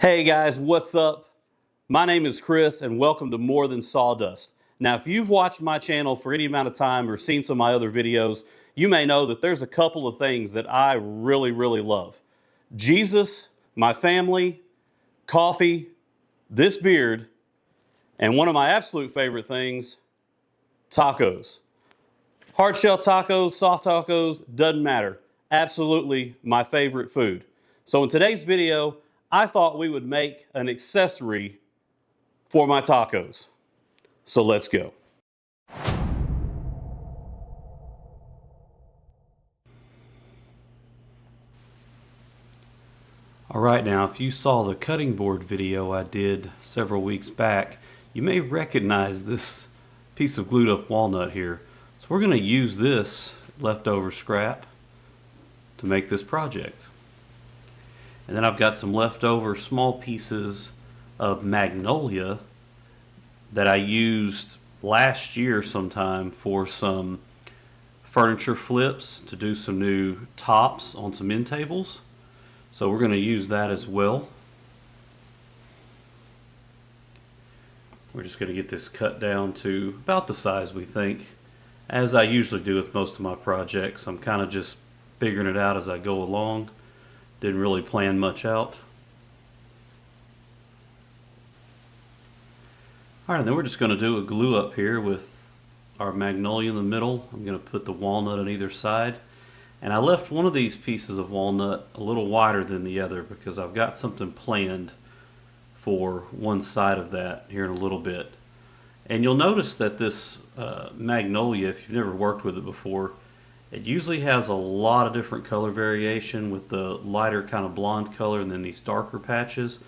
Hey guys, what's up? My name is Chris and welcome to More Than Sawdust. Now, if you've watched my channel for any amount of time or seen some of my other videos, you may know that there's a couple of things that I really love. Jesus, my family, coffee, this beard, and one of my absolute favorite things, tacos. Hard shell tacos, soft tacos, doesn't matter. Absolutely my favorite food. So in today's video, I thought we would make an accessory for my tacos. So let's go. All right, now if you saw the cutting board video I did several weeks back, you may recognize this piece of glued up walnut here. So we're going to use this leftover scrap to make this project. And then I've got some leftover small pieces of magnolia that I used last year sometime for some furniture flips to do some new tops on some end tables. So we're going to use that as well. We're just going to get this cut down to about the size we think. As I usually do with most of my projects, I'm kind of just figuring it out as I go along. Didn't really plan much out. Alright, then we're just going to do a glue up here with our magnolia in the middle. I'm going to put the walnut on either side. And I left one of these pieces of walnut a little wider than the other because I've got something planned for one side of that here in a little bit. And you'll notice that this magnolia, if you've never worked with it before, it usually has a lot of different color variation with the lighter kind of blonde color and then these darker patches.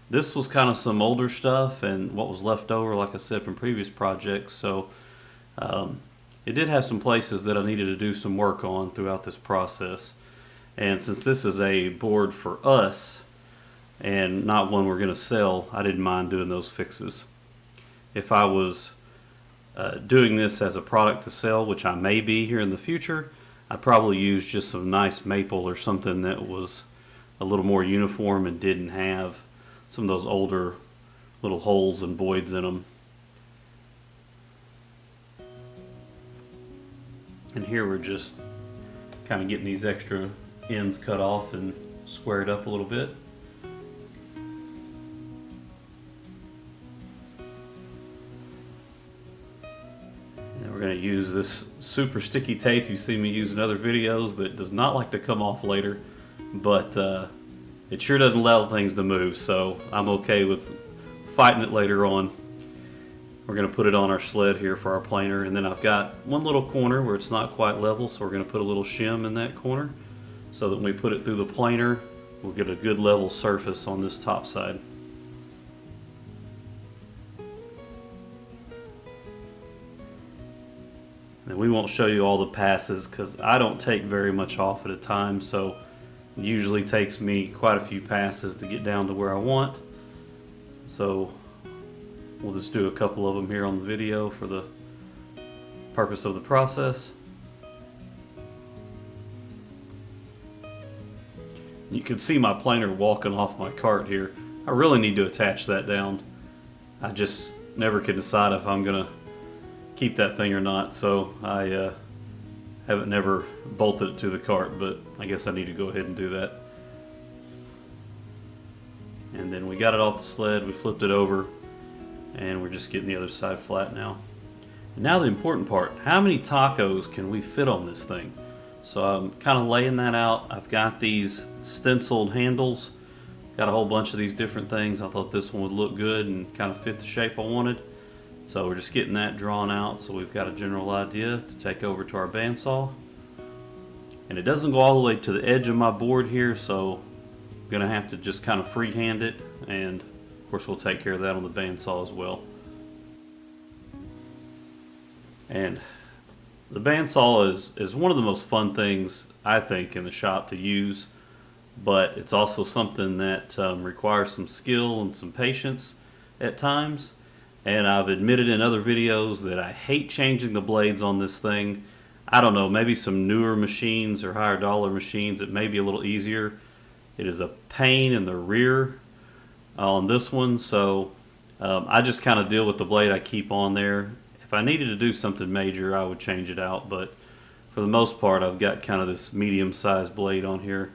This was kind of some older stuff and what was left over, like I said, from previous projects. So it did have some places that I needed to do some work on throughout this process. And since this is a board for us and not one we're going to sell, I didn't mind doing those fixes. If I was doing this as a product to sell, which I may be here in the future, I'd probably use just some nice maple or something that was a little more uniform and didn't have some of those older little holes and voids in them. And here we're just kind of getting these extra ends cut off and squared up a little bit. And we're going to use this super sticky tape you see me use in other videos that does not like to come off later, but it sure doesn't allow things to move, so I'm okay with fighting it later on. We're going to put it on our sled here for our planer, and then I've got one little corner where it's not quite level, so we're going to put a little shim in that corner so that when we put it through the planer, we'll get a good level surface on this top side. And we won't show you all the passes because I don't take very much off at a time, so it usually takes me quite a few passes to get down to where I want. So we'll just do a couple of them here on the video for the purpose of the process. You can see my planer walking off my cart here. I really need to attach that down. I just never can decide if I'm gonna keep that thing or not, so I haven't never bolted it to the cart, but I guess I need to go ahead and do that. And then we got it off the sled, we flipped it over, and we're just getting the other side flat now. And now the important part, how many tacos can we fit on this thing? So I'm kind of laying that out. I've got these stenciled handles, got a whole bunch of these different things. I thought this one would look good and kind of fit the shape I wanted. So we're just getting that drawn out so we've got a general idea to take over to our bandsaw. And it doesn't go all the way to the edge of my board here, so I'm going to have to just kind of freehand it, and of course we'll take care of that on the bandsaw as well. And the bandsaw is one of the most fun things I think in the shop to use, but it's also something that requires some skill and some patience at times. And I've admitted in other videos that I hate changing the blades on this thing. I don't know, maybe some newer machines or higher dollar machines it may be a little easier. It is a pain in the rear on this one, so I just kind of deal with the blade I keep on there. If I needed to do something major, I would change it out, but for the most part, I've got kind of this medium-sized blade on here,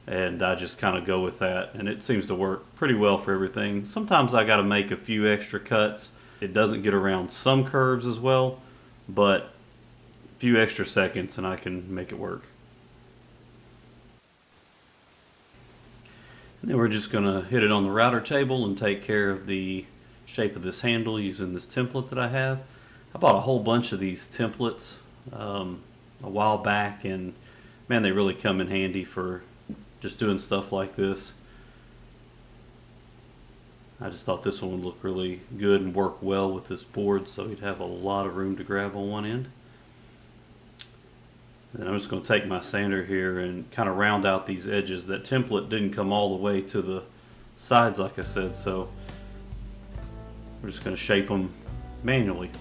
and I just kind of go with that, and it seems to work pretty well for everything. Sometimes I got to make a few extra cuts. It doesn't get around some curves as well, but a few extra seconds and I can make it work. And then we're just going to hit it on the router table and take care of the shape of this handle using this template that I have. I bought a whole bunch of these templates a while back, and man, they really come in handy for just doing stuff like this. I just thought this one would look really good and work well with this board, so you'd have a lot of room to grab on one end. Then I'm just going to take my sander here and kind of round out these edges. That template didn't come all the way to the sides like I said, so we're just going to shape them manually.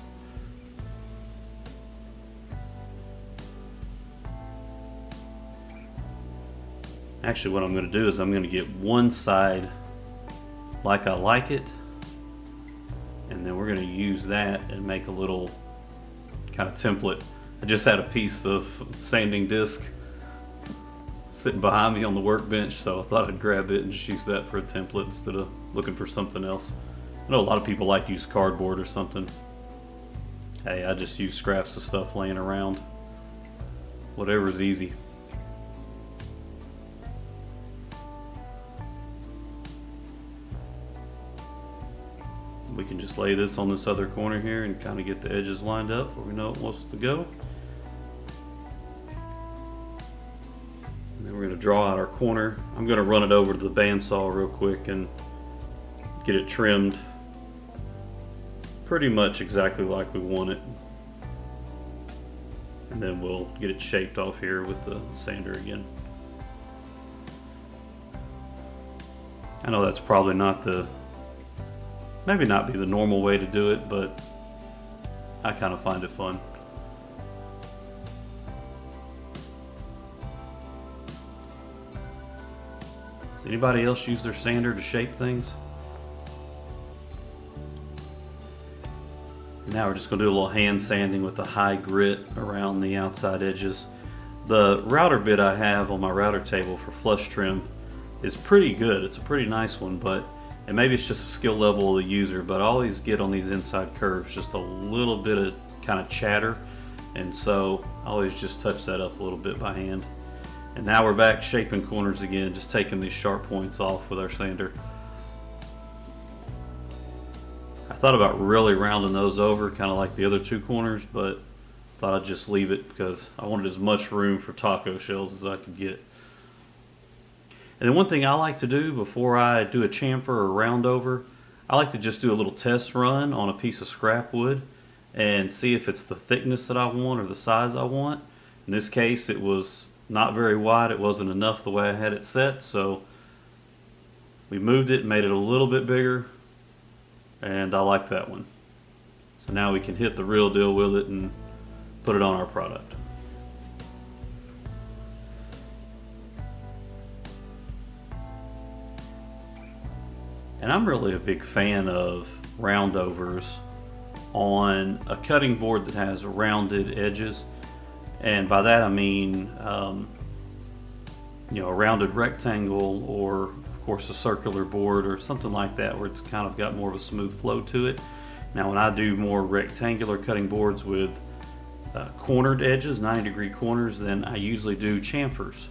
Actually, what I'm going to do is I'm going to get one side like I like it, and then we're going to use that and make a little kind of template. I just had a piece of sanding disc sitting behind me on the workbench, so I thought I'd grab it and just use that for a template instead of looking for something else. I know a lot of people like to use cardboard or something. Hey, I just use scraps of stuff laying around. Whatever's easy. We can just lay this on this other corner here and kind of get the edges lined up where we know it wants to go. And then we're going to draw out our corner. I'm going to run it over to the bandsaw real quick and get it trimmed pretty much exactly like we want it. And then we'll get it shaped off here with the sander again. I know that's probably not the maybe not be the normal way to do it, but I kind of find it fun. Does anybody else use their sander to shape things? Now we're just going to do a little hand sanding with a high grit around the outside edges. The router bit I have on my router table for flush trim is pretty good. It's a pretty nice one, but and maybe it's just a skill level of the user, but I always get on these inside curves just a little bit of kind of chatter, and so I always just touch that up a little bit by hand. And now we're back shaping corners again, just taking these sharp points off with our sander. I thought about really rounding those over, kind of like the other two corners, but thought I'd just leave it because I wanted as much room for taco shells as I could get. And then one thing I like to do before I do a chamfer or round over, I like to just do a little test run on a piece of scrap wood and see if it's the thickness that I want or the size I want. In this case, it was not very wide. It wasn't enough the way I had it set, so we moved it and made it a little bit bigger, and I like that one. So now we can hit the real deal with it and put it on our product. And I'm really a big fan of roundovers on a cutting board that has rounded edges. And by that I mean, a rounded rectangle, or of course a circular board or something like that where it's kind of got more of a smooth flow to it. Now when I do more rectangular cutting boards with cornered edges, 90-degree corners, then I usually do chamfers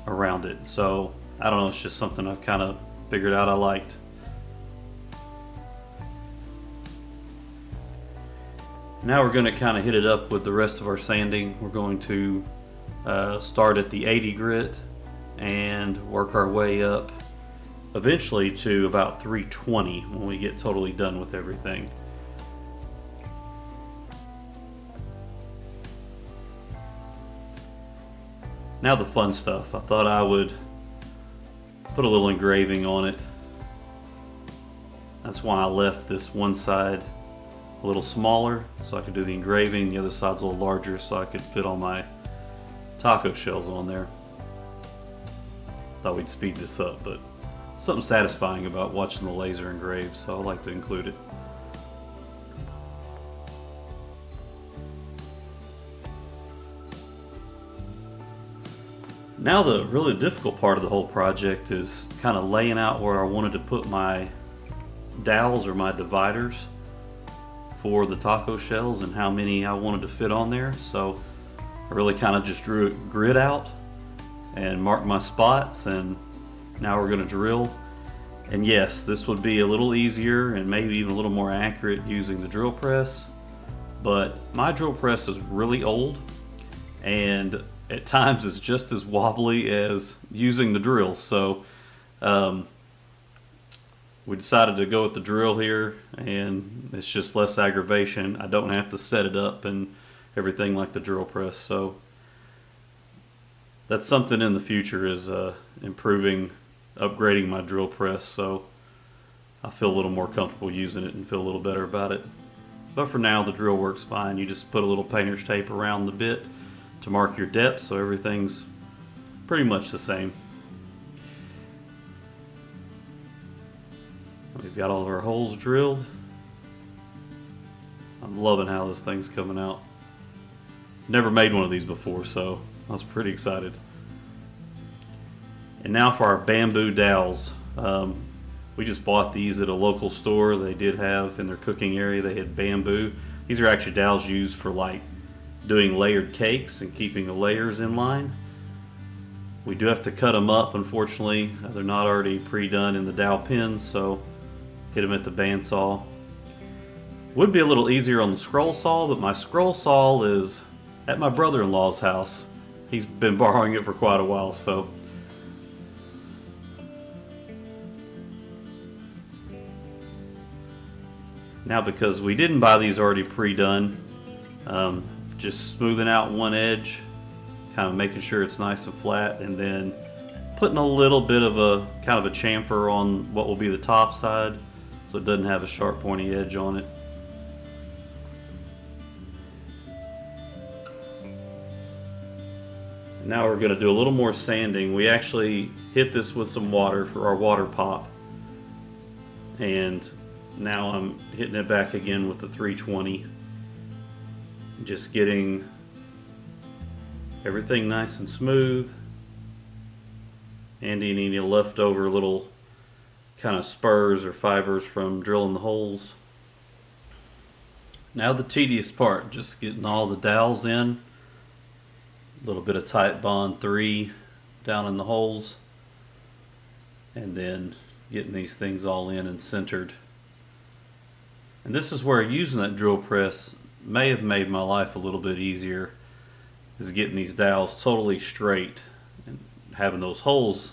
around it. So I don't know, it's just something I've kind of figured out I liked. Now we're going to kind of hit it up with the rest of our sanding. We're going to start at the 80 grit and work our way up eventually to about 320 when we get totally done with everything. Now the fun stuff. I thought I would put a little engraving on it. That's why I left this one side a little smaller so I could do the engraving. The other side's a little larger so I could fit all my taco shells on there. Thought we'd speed this up, but something satisfying about watching the laser engrave, so I like to include it. Now the really difficult part of the whole project is kind of laying out where I wanted to put my dowels or my dividers for the taco shells and how many I wanted to fit on there. So I really kind of just drew a grid out and marked my spots, and now we're going to drill. And yes, this would be a little easier and maybe even a little more accurate using the drill press, but my drill press is really old and at times it's just as wobbly as using the drill. So we decided to go with the drill here, and it's just less aggravation. I don't have to set it up and everything like the drill press. So that's something in the future, is improving, upgrading my drill press, so I feel a little more comfortable using it and feel a little better about it. But for now, the drill works fine. You just put a little painter's tape around the bit to mark your depth, so everything's pretty much the same. We've got all of our holes drilled. I'm loving how this thing's coming out. Never made one of these before, so I was pretty excited. And now for our bamboo dowels. We just bought these at a local store. They did have in their cooking area, they had bamboo. These are actually dowels used for like doing layered cakes and keeping the layers in line. We do have to cut them up, unfortunately. They're not already pre-done in the dowel pins, so hit them at the bandsaw. Would be a little easier on the scroll saw, but my scroll saw is at my brother-in-law's house. He's been borrowing it for quite a while, so. Now, because we didn't buy these already pre-done, just smoothing out one edge, kind of making sure it's nice and flat, and then putting a little bit of a kind of a chamfer on what will be the top side so it doesn't have a sharp pointy edge on it. And now we're going to do a little more sanding. We actually hit this with some water for our water pop, and now I'm hitting it back again with the 320. Just getting everything nice and smooth, and any leftover little kind of spurs or fibers from drilling the holes. Now the tedious part, just getting all the dowels in. A little bit of Tight Bond 3 down in the holes, and then getting these things all in and centered. And this is where using that drill press may have made my life a little bit easier, is getting these dowels totally straight and having those holes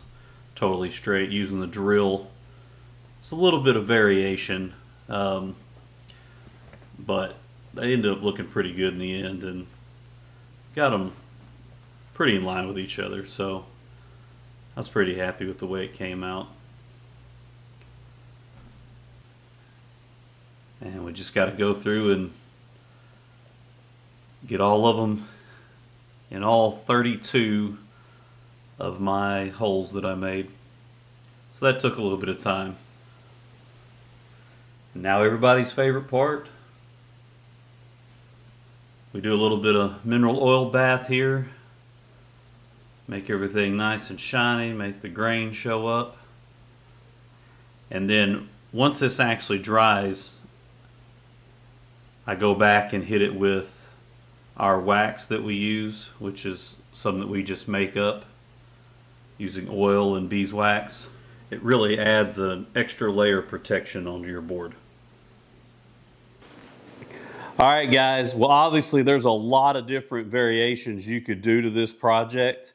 totally straight. Using the drill, it's a little bit of variation, but they ended up looking pretty good in the end and got them pretty in line with each other, so I was pretty happy with the way it came out. And we just got to go through and get all of them in all 32 of my holes that I made. So that took a little bit of time. Now everybody's favorite part. We do a little bit of mineral oil bath here. Make everything nice and shiny, make the grain show up. And then once this actually dries, I go back and hit it with our wax that we use, which is something that we just make up using oil and beeswax. It really adds an extra layer of protection onto your board. Alright guys, well obviously there's a lot of different variations you could do to this project.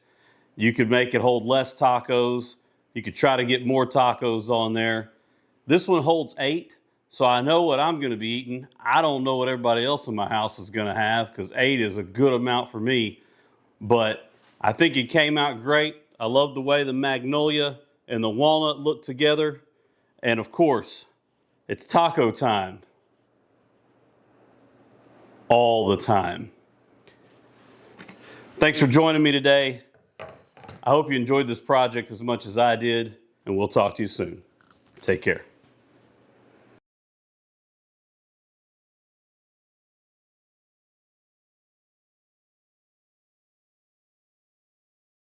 You could make it hold less tacos. You could try to get more tacos on there. This one holds 8. So I know what I'm going to be eating. I don't know what everybody else in my house is going to have, because 8 is a good amount for me. But I think it came out great. I love the way the magnolia and the walnut look together. And of course, it's taco time. All the time. Thanks for joining me today. I hope you enjoyed this project as much as I did. and we'll talk to you soon. Take care.